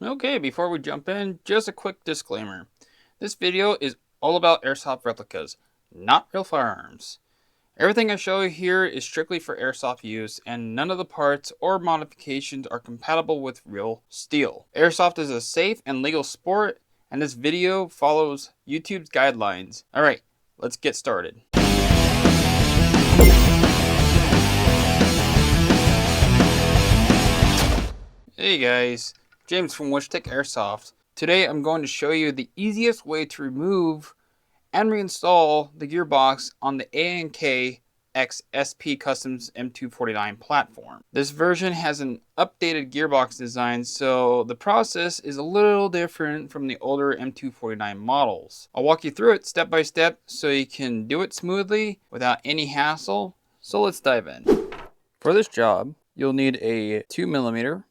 Okay, before we jump in, just a quick disclaimer. This video is all about airsoft replicas, not real firearms. Everything I show you here is strictly for airsoft use, and none of the parts or modifications are compatible with real steel. Airsoft is a safe and legal sport, and this video follows YouTube's guidelines. Alright, let's get started. Hey guys, James from Wyshtech Airsoft. Today I'm going to show you the easiest way to remove and reinstall the gearbox on the ANK X SP Customs M249 platform. This version has an updated gearbox design, so the process is a little different from the older M249 models. I'll walk you through it step by step so you can do it smoothly without any hassle. So let's dive in. For this job, you'll need a 2mm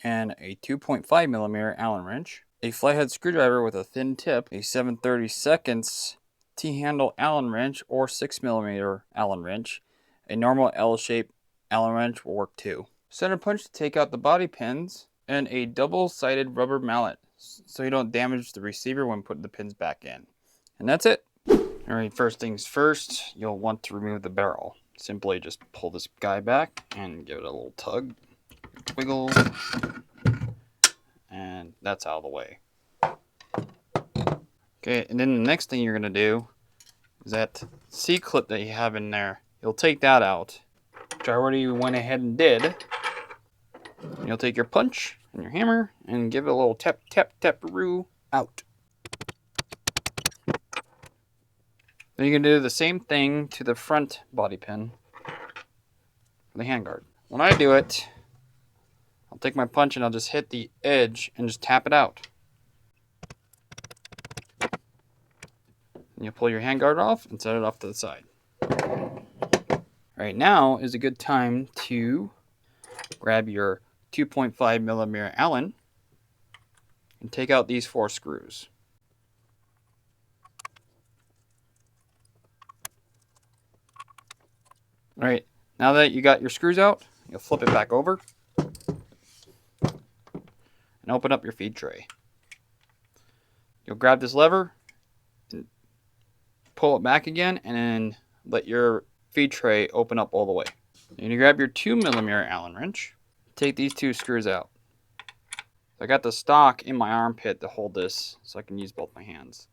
and a 2.5mm Allen wrench, a flathead screwdriver with a thin tip, a 7/32 T-handle Allen wrench or 6mm Allen wrench. A normal L-shaped Allen wrench will work too. Center punch to take out the body pins, and a double-sided rubber mallet so you don't damage the receiver when putting the pins back in. And that's it. Alright, first things first, you'll want to remove the barrel. Simply just pull this guy back and give it a little tug. Wiggle, and that's out of the way. Okay, and then the next thing you're going to do is that C-clip that you have in there, you'll take that out, which I already went ahead and did. And you'll take your punch and your hammer and give it a little tap, tap, tap-a-roo out. Then you're going to do the same thing to the front body pin for the handguard. When I do it, I'll take my punch and I'll just hit the edge and just tap it out. And you'll pull your handguard off and set it off to the side. Alright, now is a good time to grab your 2.5mm Allen and take out these 4 screws. Alright, now that you got your screws out, you'll flip it back over and open up your feed tray. You'll grab this lever and pull it back again, and then let your feed tray open up all the way. Then you grab your 2mm Allen wrench, take these 2 screws out. I got the stock in my armpit to hold this so I can use both my hands.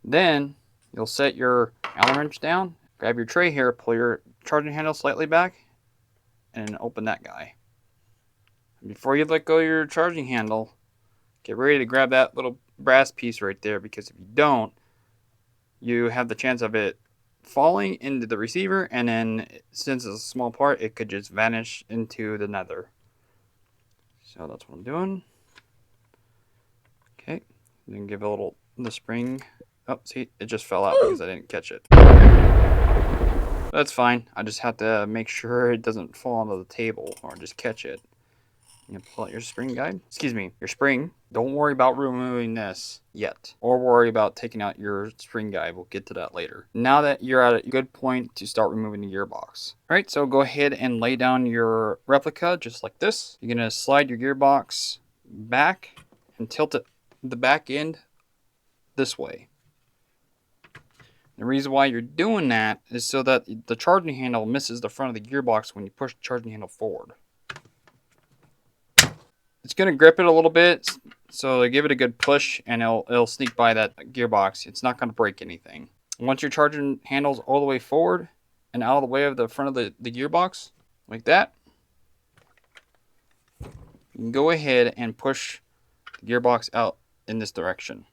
Then you'll set your Allen wrench down, grab your tray here, pull your charging handle slightly back, and open that guy. Before you let go of your charging handle, get ready to grab that little brass piece right there, because if you don't, you have the chance of it falling into the receiver, and then since it's a small part, it could just vanish into the nether. So that's what I'm doing. Okay, then give it a little, the spring. Oh, see, it just fell out because I didn't catch it. That's fine. I just have to make sure it doesn't fall onto the table or just catch it. You pull out your spring guide. Excuse me, your spring. Don't worry about removing this yet, or worry about taking out your spring guide. We'll get to that later. Now that you're at a good point to start removing the gearbox. All right, so go ahead and lay down your replica just like this. You're gonna slide your gearbox back and tilt it the back end this way. The reason why you're doing that is so that the charging handle misses the front of the gearbox when you push the charging handle forward. It's going to grip it a little bit, so give it a good push and it'll sneak by that gearbox. It's not going to break anything. Once your charging handle's all the way forward and out of the way of the front of the gearbox, like that, you can go ahead and push the gearbox out in this direction.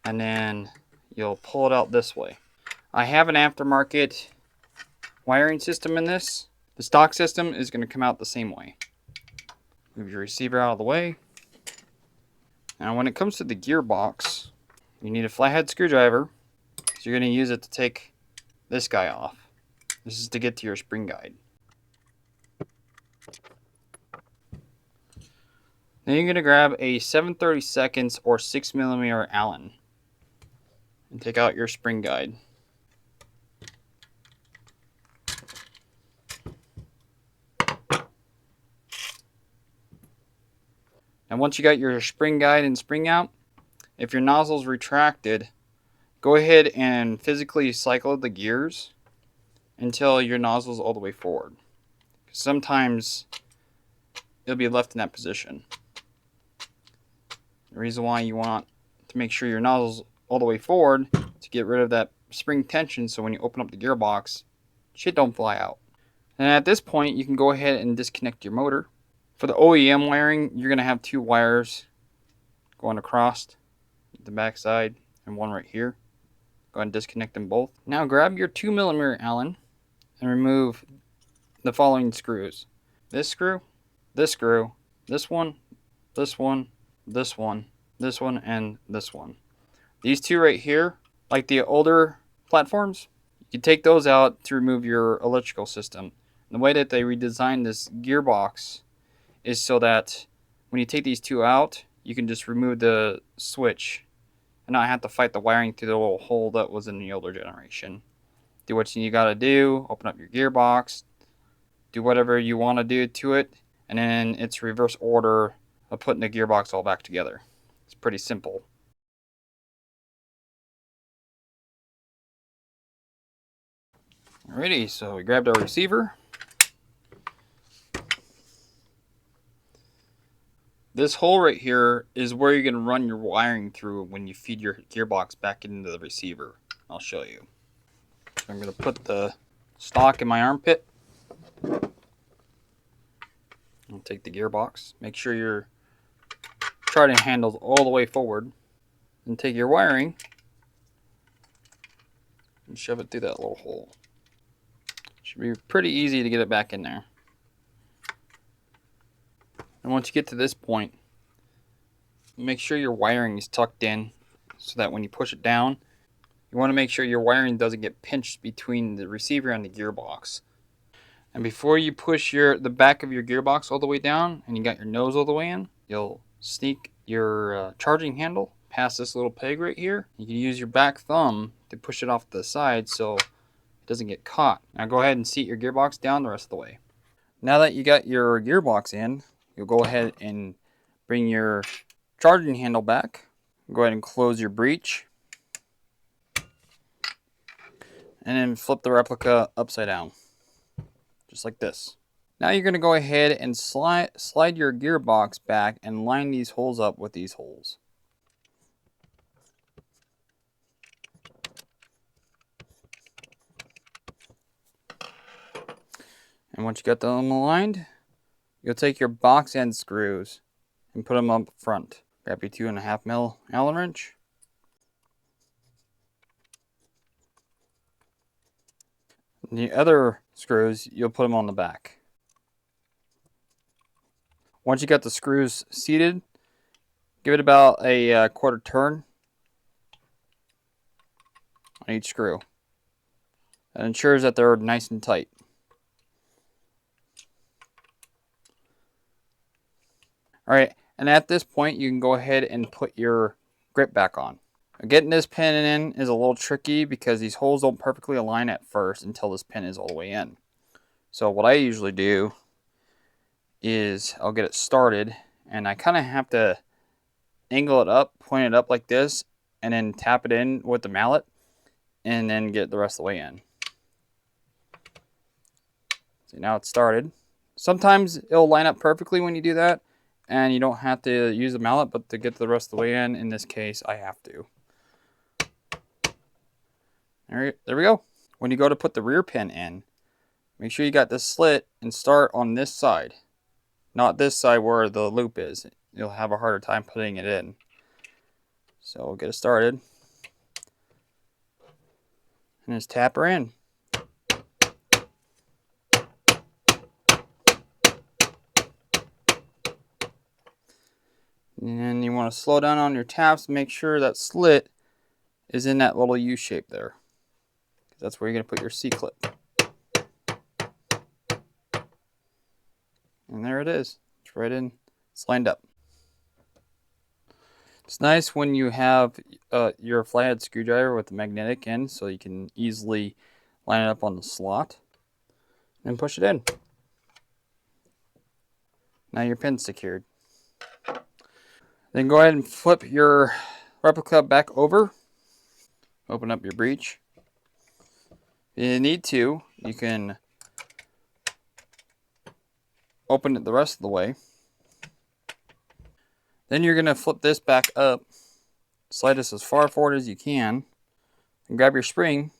And then you'll pull it out this way. I have an aftermarket wiring system in this. The stock system is going to come out the same way. Move your receiver out of the way. Now when it comes to the gearbox, you need a flathead screwdriver. So you're going to use it to take this guy off. This is to get to your spring guide. Then you're going to grab a 7/32 or 6mm Allen. and take out your spring guide. And once you got your spring guide and spring out, if your nozzle's retracted, go ahead and physically cycle the gears until your nozzle's all the way forward. Sometimes it'll be left in that position. The reason why you want to make sure your nozzle's all the way forward to get rid of that spring tension, so when you open up the gearbox, shit don't fly out. And at this point, you can go ahead and disconnect your motor. For the OEM wiring, you're going to have 2 wires going across the back side and one right here. Go ahead and disconnect them both. Now grab your 2mm Allen and remove the following screws. This screw, this one, this one, this one, this one, and this one. These 2 right here, like the older platforms, you can take those out to remove your electrical system. And the way that they redesigned this gearbox is so that when you take these 2 out, you can just remove the switch and not have to fight the wiring through the little hole that was in the older generation. Do what you gotta do, open up your gearbox, do whatever you want to do to it, and then it's reverse order of putting the gearbox all back together. It's pretty simple. Alrighty, so we grabbed our receiver. This hole right here is where you're going to run your wiring through when you feed your gearbox back into the receiver. I'll show you. So I'm going to put the stock in my armpit. I'll take the gearbox. Make sure your charging handle's all the way forward. And take your wiring and shove it through that little hole. Should be pretty easy to get it back in there. And once you get to this point, make sure your wiring is tucked in so that when you push it down, you want to make sure your wiring doesn't get pinched between the receiver and the gearbox. And before you push the back of your gearbox all the way down and you got your nose all the way in, you'll sneak your charging handle past this little peg right here. You can use your back thumb to push it off to the side so it doesn't get caught. Now go ahead and seat your gearbox down the rest of the way. Now that you got your gearbox in, you'll go ahead and bring your charging handle back. Go ahead and close your breech. And then flip the replica upside down. Just like this. Now you're going to go ahead and slide your gearbox back and line these holes up with these holes. And once you got them aligned, you'll take your box end screws and put them up front. Grab your 2.5mm Allen wrench. And the other screws, you'll put them on the back. Once you got the screws seated, give it about a quarter turn on each screw. That ensures that they're nice and tight. Alright, and at this point you can go ahead and put your grip back on. Getting this pin in is a little tricky because these holes don't perfectly align at first until this pin is all the way in. So what I usually do is I'll get it started and I kind of have to angle it up, point it up like this, and then tap it in with the mallet and then get the rest of the way in. See, now it's started. Sometimes it'll line up perfectly when you do that and you don't have to use a mallet, but to get the rest of the way in this case, I have to. Alright, there we go. When you go to put the rear pin in, make sure you got the slit and start on this side. Not this side where the loop is. You'll have a harder time putting it in. So we'll get it started. And just tap her in. And then you want to slow down on your taps and make sure that slit is in that little U shape there. That's where you're going to put your C-clip. And there it is. It's right in. It's lined up. It's nice when you have your flathead screwdriver with the magnetic end, so you can easily line it up on the slot and push it in. Now your pin's secured. Then go ahead and flip your replica back over. Open up your breech. If you need to, you can open it the rest of the way. Then you're going to flip this back up, slide this as far forward as you can, and grab your spring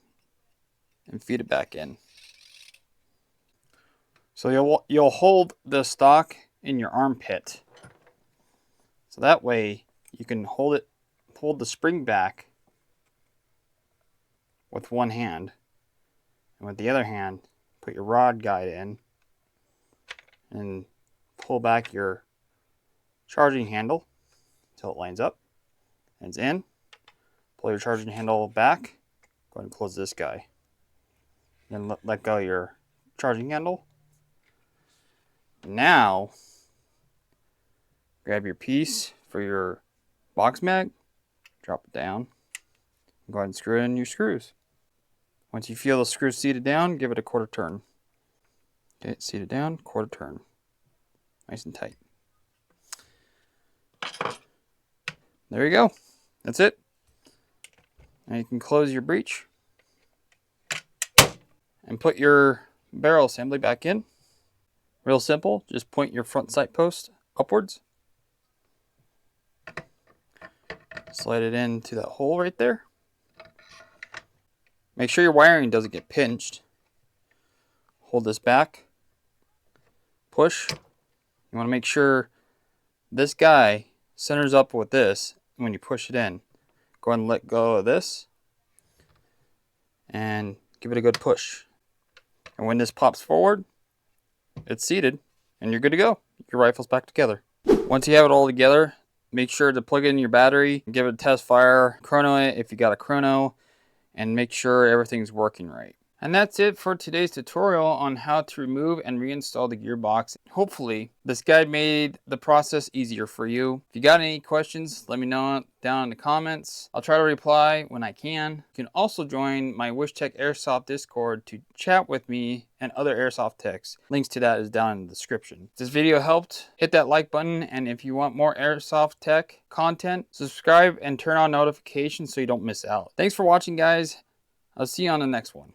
and feed it back in. So you'll hold the stock in your armpit. So that way you can hold the spring back with one hand, and with the other hand put your rod guide in and pull back your charging handle until it lines up and it's in. Pull your charging handle back. Go ahead and close this guy. Then let go of your charging handle. Now grab your piece for your box mag, drop it down, and go ahead and screw in your screws. Once you feel the screws seated down, give it a quarter turn. Okay, seated down, quarter turn. Nice and tight. There you go. That's it. Now you can close your breech and put your barrel assembly back in. Real simple. Just point your front sight post upwards. Slide it into that hole right there. Make sure your wiring doesn't get pinched. Hold this back. Push. You want to make sure this guy centers up with this when you push it in. Go ahead and let go of this and give it a good push. And when this pops forward, it's seated and you're good to go. Your rifle's back together. Once you have it all together, make sure to plug in your battery, give it a test fire, chrono it if you got a chrono, and make sure everything's working right. And that's it for today's tutorial on how to remove and reinstall the gearbox. Hopefully, this guide made the process easier for you. If you got any questions, let me know down in the comments. I'll try to reply when I can. You can also join my Wyshtech Airsoft Discord to chat with me and other airsoft techs. Links to that is down in the description. If this video helped, hit that like button, and if you want more airsoft tech content, subscribe and turn on notifications so you don't miss out. Thanks for watching, guys. I'll see you on the next one.